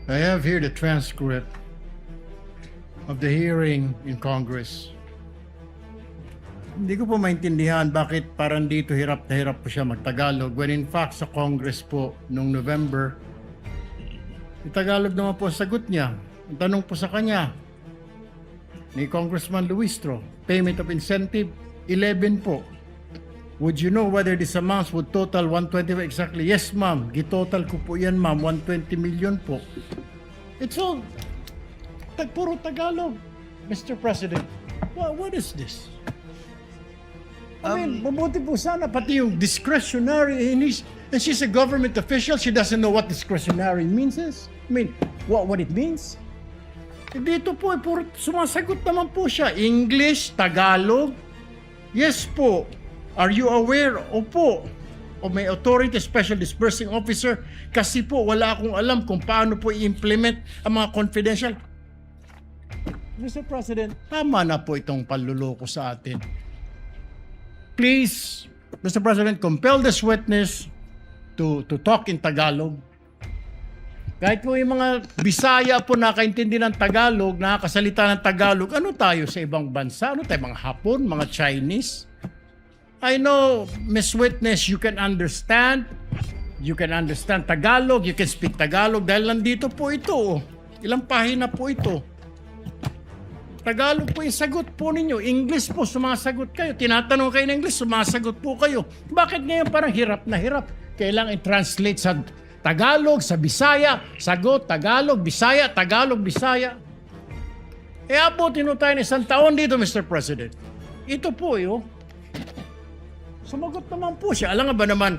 I have here the transcript of the hearing in Congress. Hindi ko po maintindihan bakit parang dito hirap na hirap po siya magtagalog when in fact sa Congress po nung November, Tagalog naman po ang sagot niya. Ang tanong po sa kanya ni Congressman Luistro, payment of incentive, 11 po. Would you know whether this amounts would total 120 exactly? Yes, ma'am. Gitotal ko po yan, ma'am. 120 million po. It's all puro Tagalog, Mr. President. What is this? I mean, mabuti po sana pati yung discretionary and she's a government official. She doesn't know what discretionary means is. I mean, what it means? Dito po, puro sumasagot naman po siya. English, Tagalog. Yes po. Are you aware? Opo. O may authority, special disbursing officer. Kasi po, wala akong alam kung paano po i-implement ang mga confidential. Mr. President, tama na po itong panluloko sa atin. Please, Mr. President, compel this witness to talk in Tagalog. Kahit po yung mga Bisaya po nakaintindi ng Tagalog, nakakasalita ng Tagalog, ano tayo sa ibang bansa? Ano tayo, mga Hapon, mga Chinese? I know, Miss Witness, you can understand Tagalog, you can speak Tagalog dahil nandito po ito. Ilang pahina po ito. Tagalog po yung sagot po ninyo. English po, sumasagot kayo. Tinatanong kayo ng English, sumasagot po kayo. Bakit ngayon parang hirap na hirap? Kailangan i-translate sa Tagalog, sa Bisaya, sagot, Tagalog, Bisaya, Tagalog, Bisaya. E abutin mo tayo ng isang taon dito, Mr. President. Ito po yun. Sumagot naman po siya. Alam nga ba naman,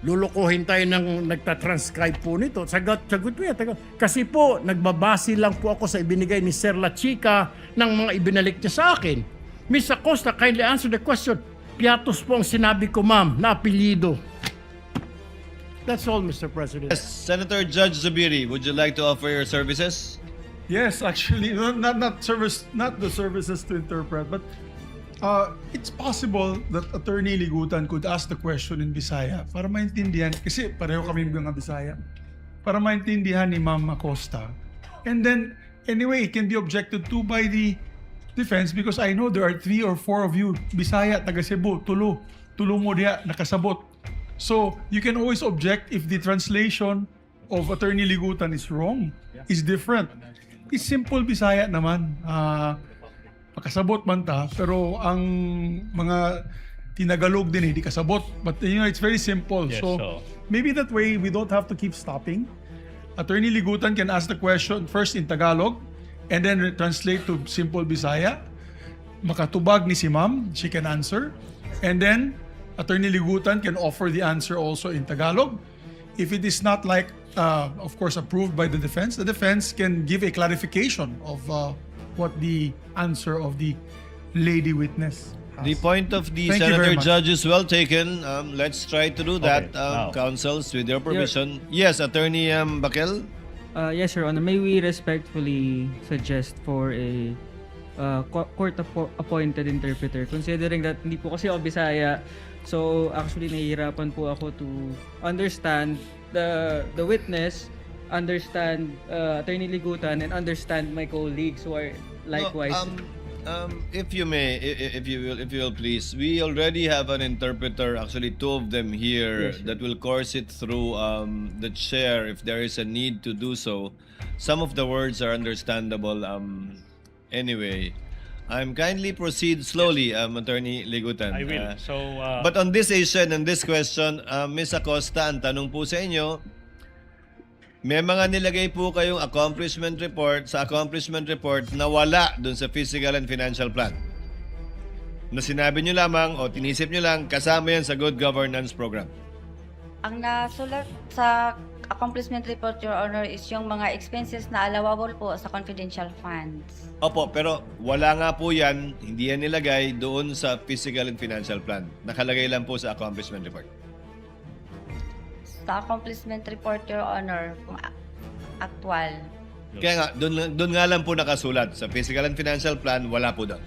lulukuhin tayo ng nagtatranscribe po nito. Sagot po yan. Kasi po, nagbabase lang po ako sa ibinigay ni Sir La Chica ng mga ibinalik niya sa akin. Miss Acosta, kindly answer the question. Piatos po ang sinabi ko, ma'am, na apelyido. That's all, Mr. President. Yes, Senator Judge Zubiri, would you like to offer your services? Yes, actually, not the services to interpret, but it's possible that Attorney Ligutan could ask the question in Bisaya para maintindihan, kasi pareho kami mga Bisaya, para maintindihan ni Ma'am Acosta. And then, anyway, it can be objected to by the defense because I know there are 3 or 4 of you, Bisaya, taga Cebu, tulo mo diya, nakasabot. So, you can always object if the translation of Attorney Ligutan is wrong, is different. It's simple Bisaya naman. Makasabot man ta, pero ang mga tinagalog din hindi kasabot. But you know, it's very simple. Yes, so maybe that way we don't have to keep stopping. Attorney Ligutan can ask the question first in Tagalog and then translate to simple Bisaya. Makatubag ni si Ma'am, she can answer. And then Attorney Ligutan can offer the answer also in Tagalog. If it is not like, of course, approved by the defense can give a clarification of what the answer of the lady witness has. The point of the Thank you very Senator much. Judge is well taken. Let's try to do that, Okay, now. counsels, with your permission. Yes, Attorney Bakel? Yes, Your Honor. May we respectfully suggest for a court-appointed interpreter considering that hindi po kasi ako Bisaya. So, actually, nahihirapan po ako to understand the witness, understand Attorney Ligutan, and understand my colleagues who are likewise. If you may, if you will please, we already have an interpreter, actually 2 of them here, Yes, sir. that will course it through the chair if there is a need to do so. Some of the words are understandable. Anyway, kindly proceed slowly, Attorney Ligutan. I will. But on this issue and this question, Ms. Acosta, ang tanong po sa inyo, may mga nilagay po kayong accomplishment report na wala dun sa physical and financial plan. Na sinabi nyo lamang o tinisip nyo lang, kasama yan sa good governance program. Ang nasulat sa accomplishment report, Your Honor, is yung mga expenses na allowable po sa confidential funds. Opo, pero wala nga po yan, hindi yan nilagay doon sa physical and financial plan. Nakalagay lang po sa accomplishment report. Sa accomplishment report, Your Honor, kung actual. Kaya nga, doon nga lang po nakasulat. Sa physical and financial plan, wala po doon.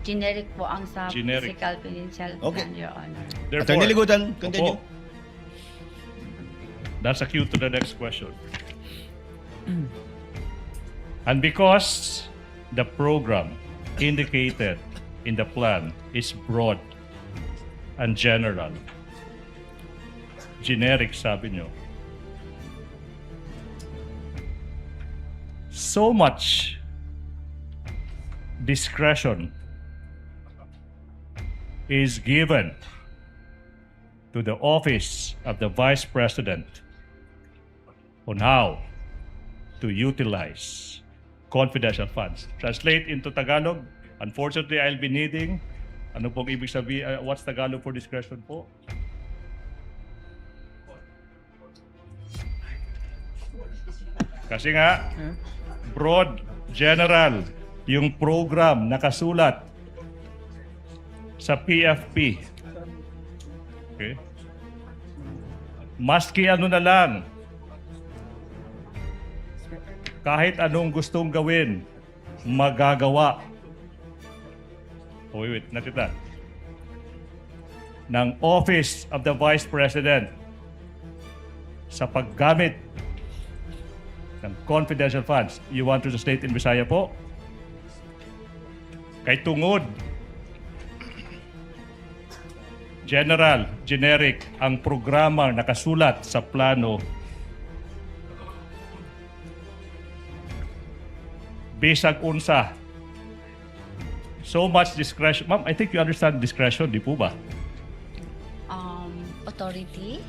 Generic po ang sa Generic. physical financial Okay. plan, Your Honor. Therefore, Attorney Ligutan, continue. Opo. That's a cue to the next question. And because the program indicated in the plan is broad and general, generic sabi nyo, so much discretion is given to the office of the Vice President on how to utilize confidential funds. Translate into Tagalog. Unfortunately, I'll be needing, ano pong ibig sabihin, what's Tagalog for discretion po? Kasi nga, broad, general, yung program nakasulat sa PFP. Okay? Maski ano na lang, kahit anong gustong gawin, magagawa. Oh, wait, natita. Ng Office of the Vice President sa paggamit ng confidential funds. You want to state in Bisaya po? Kay tungod, general, generic, ang programa nakasulat sa plano bisag unsa. So much discretion. Ma'am, I think you understand discretion, di po ba? Authority?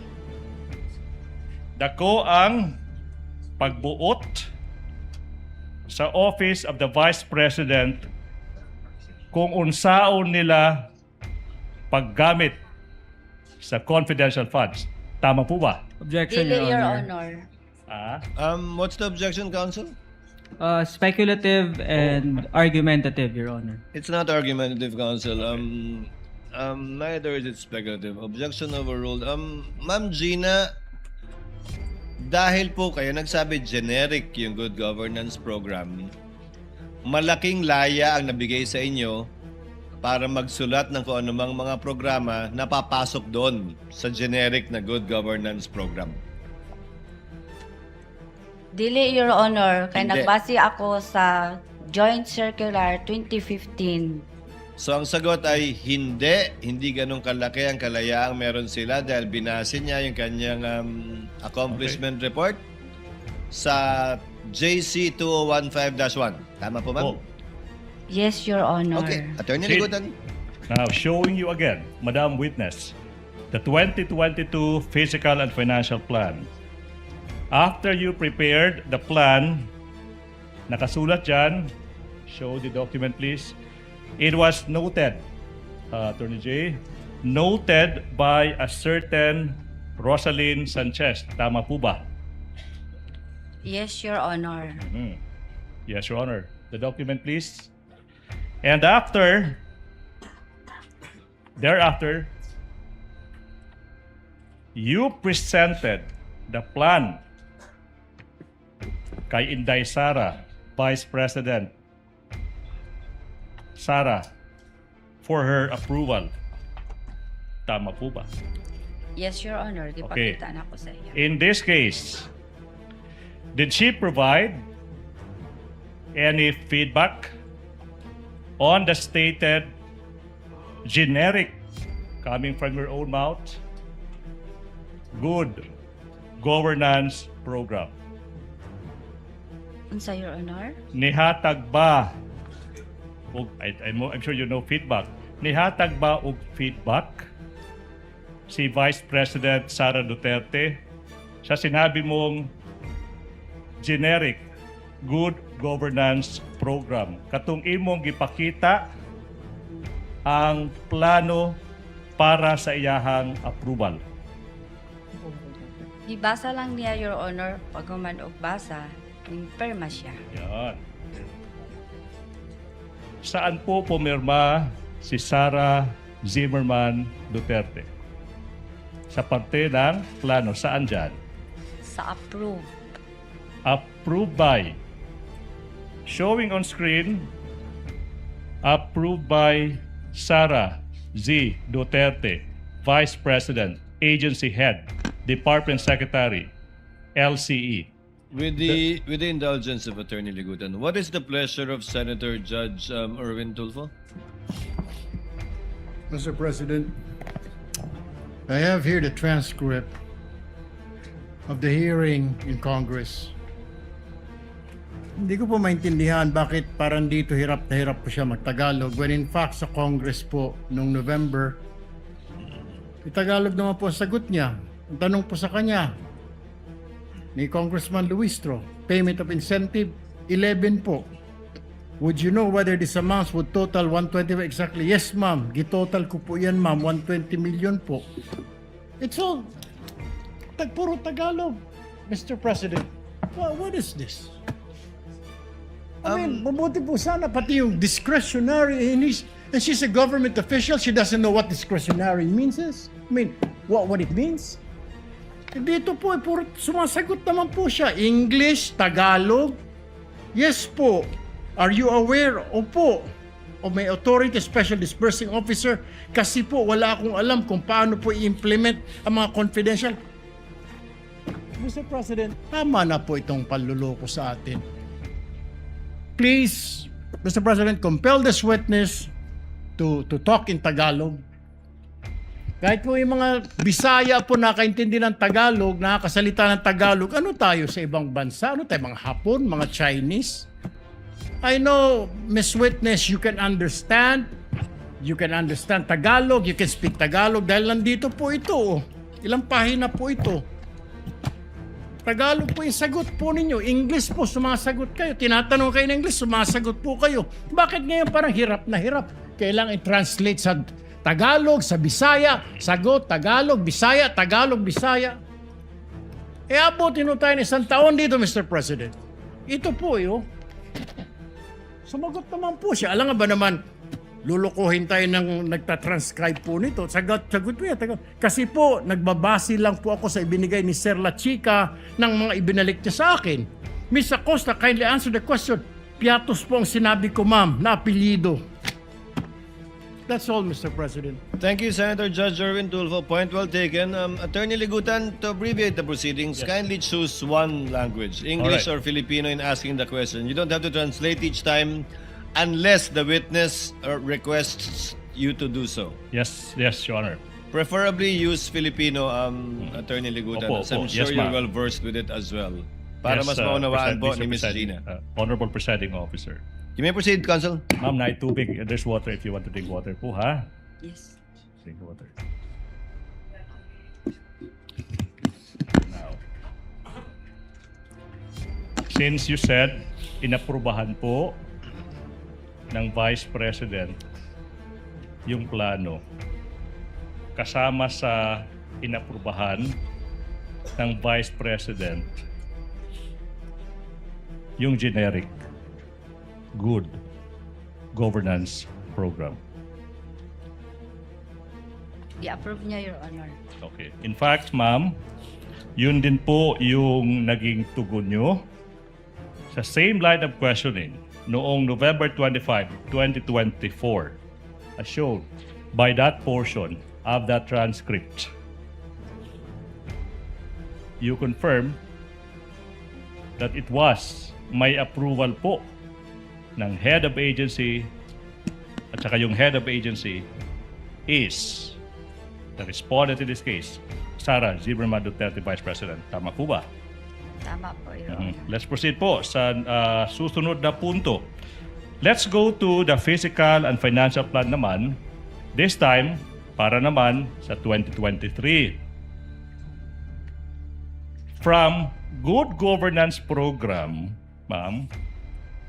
Dako ang pagbuot sa Office of the Vice President kung unsaon nila paggamit sa confidential funds. Tama po ba? Objection, Dili, Your Your Honor. Honor. What's the objection, counsel? Speculative and argumentative, Your Honor. It's not argumentative, counsel. Neither is it speculative. Objection overruled. Ma'am Gina, dahil po kayo nagsabi generic yung good governance program, malaking laya ang nabigay sa inyo para magsulat ng kung anumang mga programa na papasok doon sa generic na good governance program. Dili, Your Honor. Kaya Hindi. nagbase ako sa Joint Circular 2015. So ang sagot ay hindi ganun kalaki ang kalayaang meron sila dahil binase niya yung kanyang accomplishment report sa JC 2015-1. Tama po, ma'am? Oh. Yes, Your Honor. Okay. Attorney Sid. Ligutan. Now, showing you again, Madam Witness, the 2022 Physical and Financial Plan. After you prepared the plan, nakasulat dyan, show the document please, it was noted, Attorney J, noted by a certain Rosalyn Sanchez. Tama po ba? Yes, Your Honor. Yes, Your Honor. The document please. And thereafter, you presented the plan kay Inday Sara, Vice President Sara, for her approval. Tama po ba? Yes, Your Honor. Okay. Gipakita na ko sa iyo. In this case, did she provide any feedback on the stated generic, coming from your own mouth, good governance program? Unsa, Your Honor? Nihatag ba, I'm sure you know feedback, nihatag ba og feedback si Vice President Sara Duterte sa sinabi mong generic good governance program katong imong gipakita ang plano para sa iyahang approval? Gibasa lang niya, Your Honor, pag human og basa, ning perma siya. Yan. Saan po pumirma si Sara Zimmerman Duterte? Sa parte ng plano. Saan dyan? Sa approve. Approved by. Showing on screen, approved by Sara Z. Duterte, Vice President, Agency Head, Department Secretary, LCE. With the indulgence of Attorney Ligutan, what is the pleasure of Senator Judge Erwin Tulfo? Mr. President, I have here the transcript of the hearing in Congress. Hindi ko po maintindihan bakit parang dito hirap na hirap po siya magtagalog when in fact sa Congress po noong November, Tagalog naman po ang sagot niya. Ang tanong po sa kanya ni Congressman Luistro, payment of incentive, 11 po. Would you know whether this amounts would total 120 exactly? Yes, ma'am. Gitotal ko po yan, ma'am. 120 million po. It's all puro Tagalog, Mr. President. What is this? I mean, mabuti po sana pati yung discretionary and she's a government official, she doesn't know what discretionary means is. I mean, what it means? Dito po, puro sumasagot naman po siya. English, Tagalog. Yes po. Are you aware? Opo. O may authority, special disbursing officer. Kasi po, wala akong alam kung paano po i-implement ang mga confidential. Mr. President, tama na po itong panluloko sa atin. Please, Mr. President, compel this witness to talk in Tagalog. Kahit po yung mga Bisaya po nakaintindi ng Tagalog, nakakasalita ng Tagalog, ano tayo sa ibang bansa? Ano tayo, mga Hapon, mga Chinese? I know, Miss Witness, you can understand Tagalog, you can speak Tagalog dahil nandito po ito. Ilang pahina po ito. Tagalog po yung sagot po ninyo. English po, sumasagot kayo. Tinatanong kayo ng English, sumasagot po kayo. Bakit ngayon parang hirap na hirap? Kailangan i-translate sa Tagalog, sa Bisaya, sagot, Tagalog, Bisaya, Tagalog, Bisaya. E abutin mo tayo ng isang taon dito, Mr. President. Ito po yun. Sumagot naman po siya. Alam nga ba naman, lulukuhin tayo ng nagtatranscribe po nito. Sagot po yan. Kasi po, nagbabase lang po ako sa ibinigay ni Sir La Chica ng mga ibinalik niya sa akin. Miss Acosta, kindly answer the question. Piatos po ang sinabi ko, ma'am, na apelyido. That's all, Mr. President. Thank you, Senator Judge Erwin Tulfo. Point well taken. Attorney Ligutan, to abbreviate the proceedings, kindly choose one language, English Alright. or Filipino, in asking the question. You don't have to translate each time unless the witness requests you to do so. Yes, Your Honor. Preferably use Filipino, Attorney Ligutan, Opo, as I'm opo. sure Yes, you're ma'am. well versed with it as well. Para Yes, mas maunawaan po Mr. ni Ms. Presiding, Gina. Honorable Presiding Officer. You may proceed, Counsel. Ma'am, tubig. There's water if you want to drink water po, ha? Yes. Drink water. Now, since you said inaprubahan po ng Vice President yung plano, kasama sa inaprubahan ng Vice President yung generic good governance program. I-approve niya, Your Honor. Okay. In fact, ma'am, yun din po yung naging tugon nyo sa same line of questioning noong November 25, 2024, as shown by that portion of that transcript. You confirm that it was may approval po ng head of agency at saka yung head of agency is the respondent in this case, Sara Zimmerman Duterte, Vice President. Tama po ba? Tama po, Your Honor. Let's proceed po sa susunod na punto. Let's go to the fiscal and financial plan naman. This time, para naman sa 2023. From Good Governance Program, ma'am,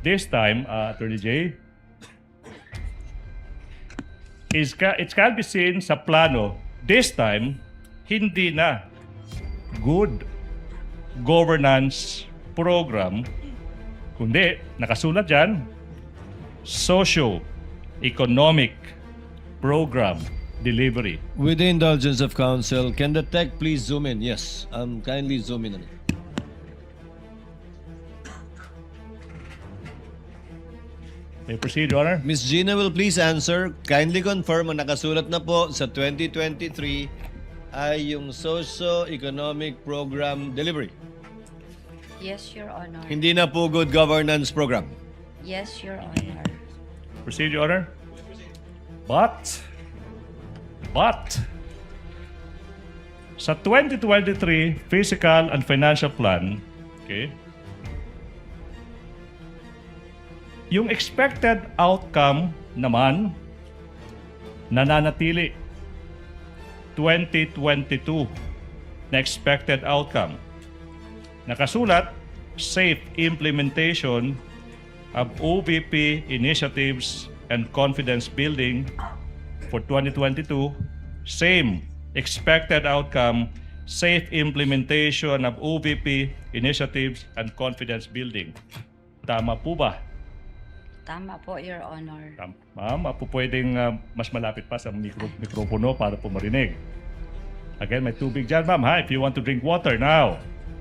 this time, Attorney J, it can be seen sa plano, this time, hindi na good governance program, kundi nakasulat dyan, socio-economic program delivery. With the indulgence of counsel, can the tech please zoom in? Yes, kindly zoom in on it. May proceed, Your Honor. Ms. Gina will please answer. Kindly confirm ang nakasulat na po sa 2023 ay yung socio-economic program delivery. Yes, Your Honor. Hindi na po good governance program. Yes, Your Honor. Proceed, Your Honor. But, sa 2023 Fiscal and Financial Plan, okay, yung expected outcome naman nananatili 2022 na expected outcome. Nakasulat, safe implementation of OVP initiatives and confidence building for 2022. Same expected outcome, safe implementation of OVP initiatives and confidence building. Tama po ba? Tama po, Your Honor. Ma'am, po pwedeng mas malapit pa sa mikropono para po marinig. Again, may tubig dyan, ma'am, ha? If you want to drink water now.